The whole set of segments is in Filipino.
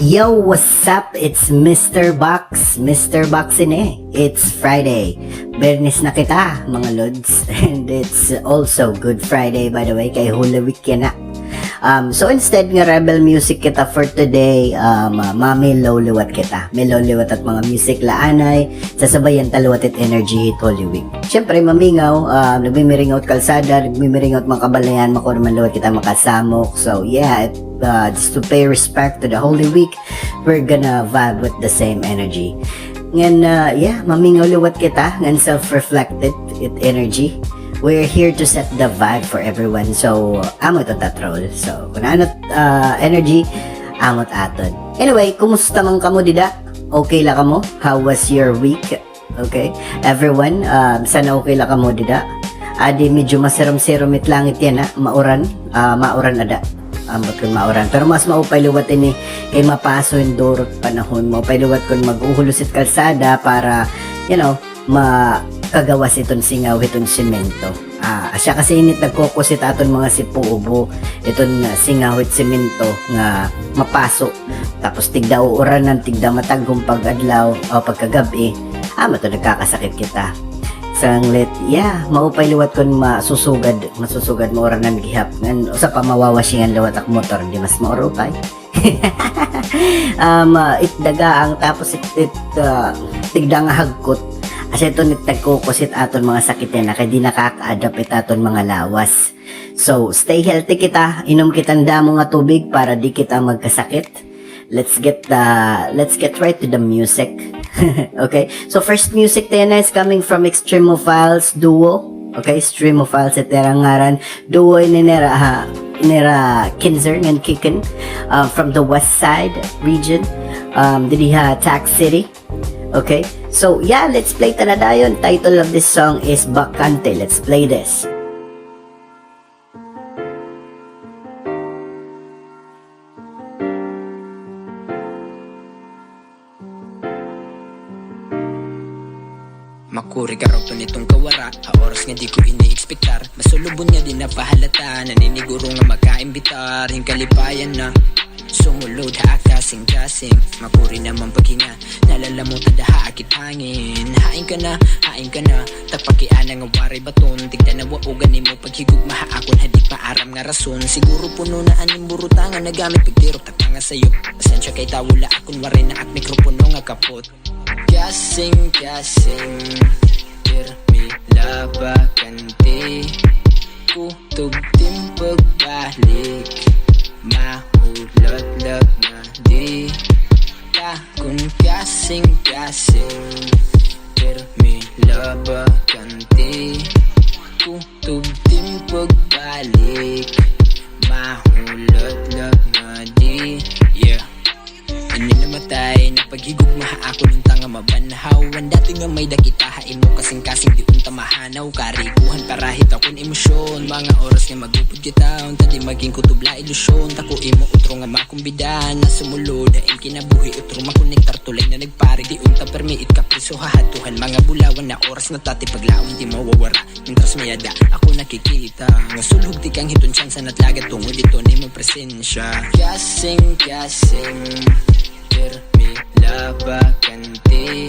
Yo, what's up? It's Mr. Box. Mr. Box It's Friday. Bernis na kita, mga lods. And it's also Good Friday, by the way. Kay Holy Week yan na. So instead nga rebel music kita for today, mami lowliwat kita. May lowliwat at mga music laanay, sasabayan taluwat at energy hit Holy Week. Siyempre mamingaw, nagmimiring out kalsada, nagmimiring out mga kabalayan, makurman luwat kita makasamok. So yeah, just to pay respect to the Holy Week, we're gonna vibe with the same energy. Ngan, yeah, mamingaw liwat kita, ngan self-reflected it energy. We're here to set the vibe for everyone. So, amot at tatrol. So, kung anot energy, amot aton. Anyway, kumusta man kamo dida? Okay la kamo? How was your week? Okay? Everyone, sana okay la kamo dida? Adi medyo maserom-serom it langit yan ha? Mauran? Mauran ada. Ambot kun mauran. Pero mas maupay luwat ini kay mapaso yung durot panahon. Maupay luwat kun mag-uhulos it kalsada para, you know, kagawas iton singaw iton semento. Asya kasi init nagkukusit aton mga sipuubo iton singaw it semento nga mapaso. Tapos tigda uuranan, tigda matagong pag-adlaw o pagkagabi. Mato nagkakasakit kita. Sanglit, yeah, maupay liwat kon masusugad mauranan gihap. Ngan usa pa mawawasingan liwat ak motor, di mas maurupay. It dagaang tapos it tigda nga hagkot. Asya ito nagkukusit aton mga sakit na kaya di nakaka-adapt aton mga lawas. So, stay healthy kita, inom kitang damo nga tubig para di kita magkasakit. Let's get right to the music. Okay, so first music tayo na is coming from Extremophiles Duo. Okay, Extremophiles ito yung ngaran. Duo ni nera Kinzer and Kicken from the west side region. Didi Tax City. Okay, so yeah, let's play tanadayon. Title of this song is Bakante. Let's play this. Makuri ka raw to nitong kawara, oras nga di ko ini-expectar. Masulubon nga din na pahalata, naniniguro nga magkaimbitar. Yung kalipayan na sumulod ha kasing-kasing. Makuri naman paghinga, nalalamutan da haakit hangin. Hain ka na, tapakiana nga waray baton. Tigda na waugan mo paghigug mahaakon hadik maaram nga rason. Siguro puno na aning burutangan nagamit pagtirok tatanga sayo. Pasensya kay tawula akon waray na at mikropono nga kapot. Kasing Pirmi bakante Kutub tim pagbalik Mahulot lag na di Takon kasing Pirmi bakante Kutub tim pagbalik Mahulot lag na di Yeah. Ani namatay na paghigug maha ako ng tanga mabanhaw. Ang dati nga may dakita hain mo kasing-kasing di unta mahanaw. Karikuhan karahit akong emosyon. Mga oras nga magupod kita unta di maging kutubla ilusyon. Tako imo utro nga makumbidan na sumulod hain kinabuhi utro makonektar tulay na nagpari di unta permiit kapriso hahatuhan. Mga bulawan na oras na tati paglaon di mawawara. Mintras mayada ako nakikita nga sulhog di kang hiton siyan sa natlagat tungod dito ni mo presensya. Kasing Pirmi bakante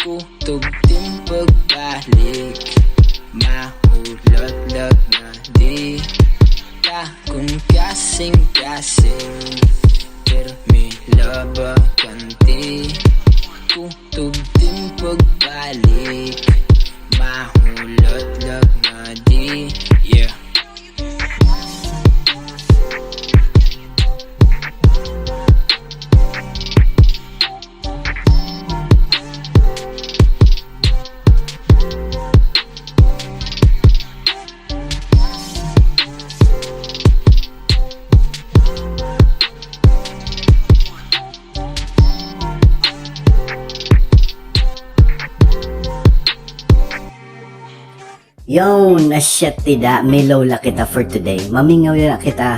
Kutub tim pagbalik Mahulot lag na di Takon kasing Pirmi bakante Kutub tim pagbalik Mahulot lag na di Yeah. Yo, nasyat tida, milaw la kita for today. Mamingaw na kita,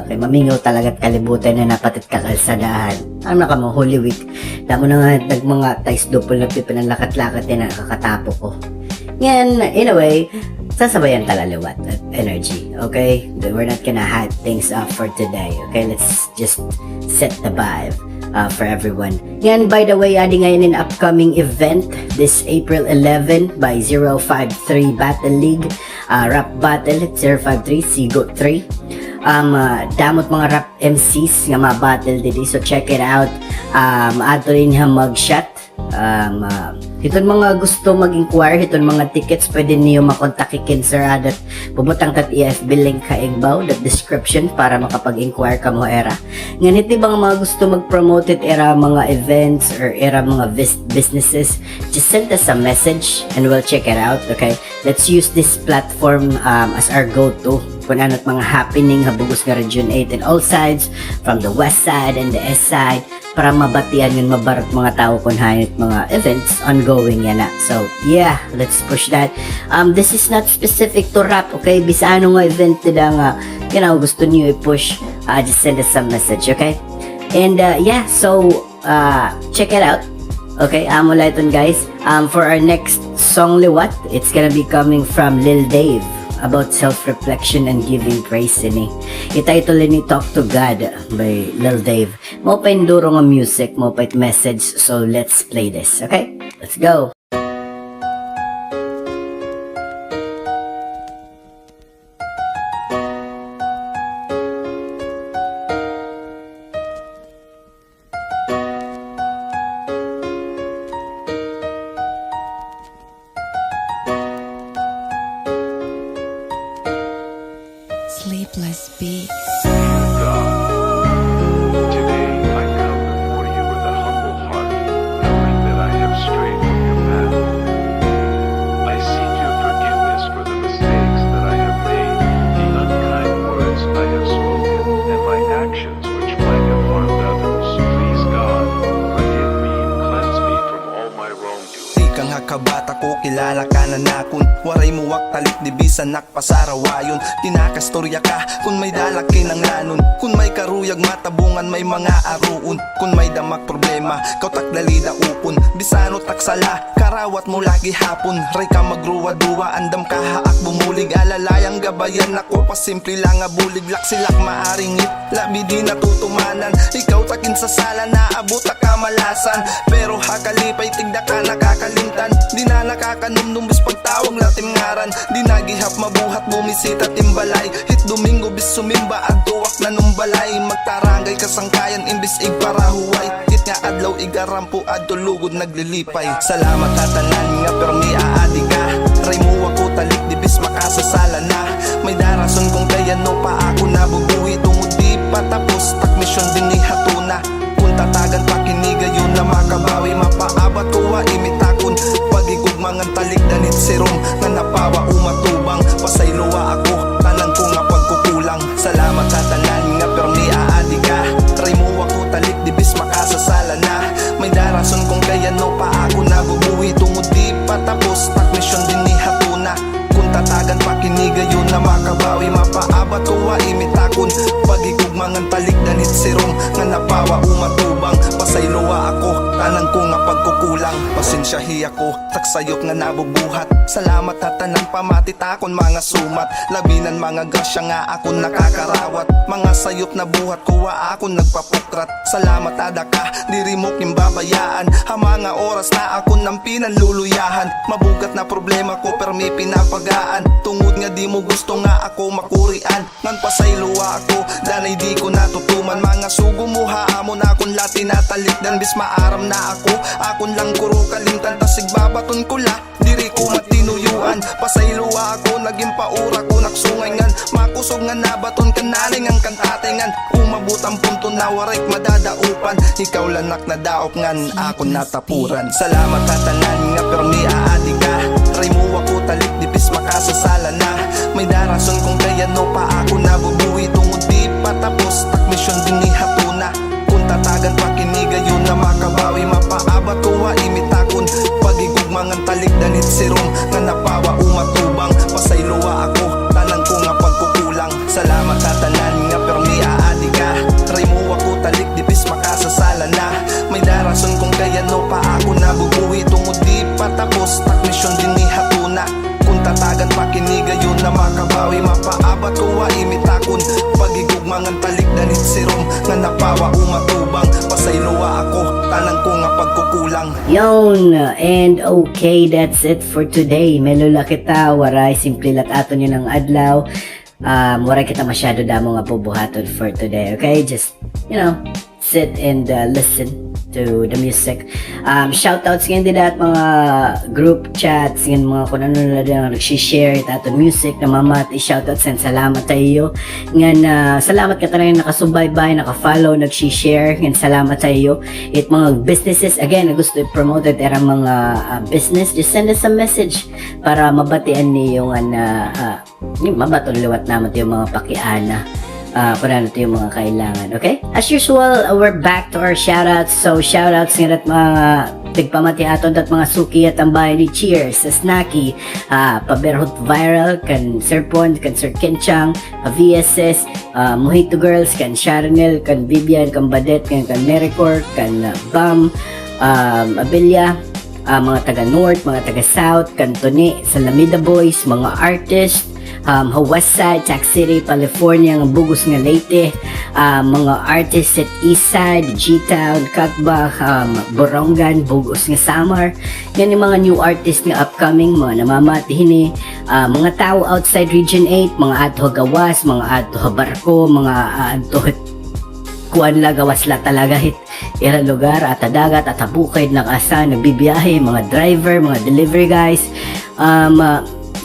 mamingaw talaga't kalibutan na napatit kakalsadahan. Ano na ka mo, Holy Week. Damo na nga, mga tais dupol na pipinalakat-lakat yan na kakatapo ko. Yan, anyway, sasabayan talaliwat at energy. Okay? We're not gonna hype things up for today. Okay? Let's just set the vibe for everyone. Yan, by the way, adding ngayon in upcoming event this April 11 by 053 Battle League. Rap Battle at 053 Sigo 3. Damot mga rap MCs nga ma-battle didi. So check it out. Ato rin ha mag-shot. Hiton mga gusto mag-inquire, hiton mga tickets, pwede niyo makontak ikin sir adat pubutang tat EFB link ka igbaw that description para makapag-inquire ka mo era. Nganit di ba nga mga gusto mag-promote it era mga events or era mga businesses, just send us a message and we'll check it out. Okay, let's use this platform as our go-to kung ano't mga happening habugos nga Region 8 and all sides from the west side and the east side para mabatian yun mabarot mga tao kung hanit mga events ongoing yan na. So yeah, let's push that. This is not specific to rap, okay? Bisa ano nga event nila nga gusto niyo i-push, just send us some message, okay? And yeah, so check it out. Okay, amo lang guys. For our next song liwat, it's gonna be coming from Lil Dave about self-reflection and giving praise ini. Ititle ni Talk to God by Lil Dave. Mo pa induro nga music, mo pa message, so let's play this, okay? Let's go! Sleepless beats. Today I come before you with a humble heart, knowing that I have strayed from your path. I seek your forgiveness for the mistakes that I have made, the unkind words I have spoken, and my actions which might have harmed others. Please God, forgive me and cleanse me from all my wrongdoing. Ikang hakabata ko, kilala ka na nakon. Waray muwak talik di bisan nakpasarawayon. Kinakastorya ka kung may dalaki ng lanon. Kung may karuyag matabungan may mga aruon. Kung may damak problema kau taklali da upon. Bisano taksala karawat mo lagi hapon. Ray ka magruwa-duwa andam ka haak bumulig. Alalayang gabayan ako pasimple lang abulig. Laksilak maaringit labi di natutumanan. Ikaw takin sa sala naabot kamalasan. Pero hakalipay tigda ka nakakalimtan. Di na nakakanumnum bis pagtawag latim ngaran. Di nagihap mabuhat bumisita timbalay. Hit Domingo bis sumimba at tuwak na numbalay. Magtarangay kasangkayan imbis igparahuway. Hit nga adlaw igarampo at tulugod naglilipay. Salamat hatanan nga permi aadi ka. Ray mo ako talik di bis makasasala na. May darason kung kaya no pa ako nabubuhi. Tungod di patapos tak misyon din ni hatuna. Kung tatagan pakiniga yun na makabawi. Mapaabat ko wa imitakon. Pagigug mangan talik danit serum. Nga napawa umatubang. Pasaylowa ako tanan ko nga pagkukulang. Salamat sa tanan nga permi aadi ka. Try mo ako talik di bis makasasala na. May darason kung kaya no pa ako nabubuhi. Tungod di patapos tak misyon din ni hatuna. Kung tatagan pakiniga yun na makabawi. Mapaabat ko wa imitakon. Pagigug mangan talik danit serum. Nga napawa umatubang. Pasaylowa ako tanan ko nga pagkukulang. Pasensyahi ako taksayop nga nabubuhat. Salamat na tanan pamatitakon mga sumat. Labinan mga grasya nga ako nakakarawat. Mga sayop na buhat ko wa ako nagpapukrat. Salamat ada ka diri mo kimbabayaan. Ha mga oras na ako nang pinanluluyahan. Mabugat na problema ko permi pinapagaan. Tungod nga di mo gusto nga ako makurian. Ngan pasaylowa ako danay di ko natutuman. Mga sugo mo haamon akon lati natalikdan. Bis maaram na ako akon lang kuro kalimtan. Tasig babaton ko la diri ko matinuyuan. Pasaylowa ako naging paura ko naksungay ngan. Makusog nga nabaton kanaling ang kantatingan. Umabot ang punto na warik madadaupan. Ikaw lanak na daop ngan ako natapuran. Salamat hatanan nga permi aadi ka. Ray mo ako talik di bis makasasala na. May darason kung kaya no pa ako nabubuhi. Tungod di patapos tak misyon din ni hatuna. Kung tatagan pakiniga yun na makabawi. Mapaabat ko wa imitakon. Pagigug mangan talik danit serum. Nga napawa umatubang. Pasaylowa ako tanan ko nga pagkukulang. Salamat sa tanan nga permi aadi ka. Ray mo ako talik di bis makasasala na. May darason kung kaya no pa ako nabubuhi. Tungod di patapos tak misyon din ni hatuna. Kung tatagan pakiniga na makabawi mapaabat ko wa imitakon pagigugmangan talik danit sirom nga napawa umatubang pasayloa ako tanan ko nga pagkukulang. Yon, and okay, that's it for today. Melula kita, waray, simple lat ato nyo ng adlaw. Waray kita masyado damo nga bubuhaton for today, okay? Just, sit and listen to the music. Shoutouts ngayon din at mga group chats, ngayon mga kung ano na din nag-share aton music, namamati, shoutouts and salamat sa iyo. Ngayon, salamat ka talaga nakasubaybay, nakafollow, nag-share, ngayon salamat sa iyo. It mga businesses, again, na gusto i-promote at erang mga business, just send us a message para mabatian niyo mabatong liwat naman yung mga pakiana. Kung ano ito yung mga kailangan, okay? As usual, we're back to our shoutouts. So, shoutouts nga at mga tigpamati aton at mga suki at ang bahay ni Cheers, sa Snacky, Paberhot Viral, kan Sir Pond, kan Sir Kenchang, VSS, Mojito Girls, kan Sharonel, kan Vivian, kan Badet, kan Mericor, kan Bam, Abilia, mga taga North, mga taga South, kan Tony, Salamida Boys, mga artists, Westside, Tax City, California, ng Bugos nga Leyte, mga artists at Eastside, G-Town, Katbah, Borongan, Bugos nga Samar. Yan yung mga new artists nga upcoming, mga namamatihin mga tao outside Region 8, mga ato gawas, mga ato barko, mga ato kuan la gawas la talaga hit ira lugar at dagat at bukid nakasa nagbibiyahe, mga driver, mga delivery guys,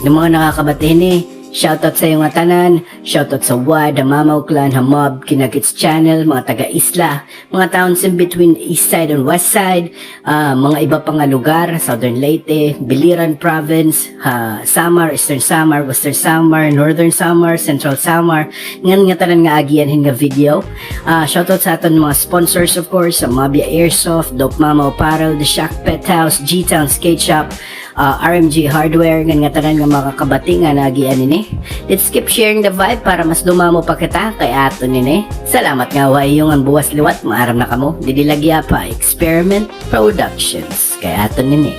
yung mga nakakabatihin shoutout sa iyo nga tanan, shoutout sa WAD, Mamaw Clan, Hamob, Kinagits Channel, mga taga-isla, mga towns in between East Side and West Side, mga iba pang nga lugar, Southern Leyte, Biliran Province, Samar, Eastern Samar, Western Samar, Northern Samar, Central Samar, nga tanan nga agianhin nga video. Shoutout sa aton mga sponsors of course, sa Mabia Airsoft, Dope Mama Apparel, The Shack Pet House, G-Town Skate Shop, RMG Hardware, nga tanan nga makakabati nga nagian nini. Let's keep sharing the vibe para mas dumamo pa kita kay ato nini. Salamat nga way yung ang buwas liwat, maaram na kamo. Didilagya pa Experiment Productions kay ato nini.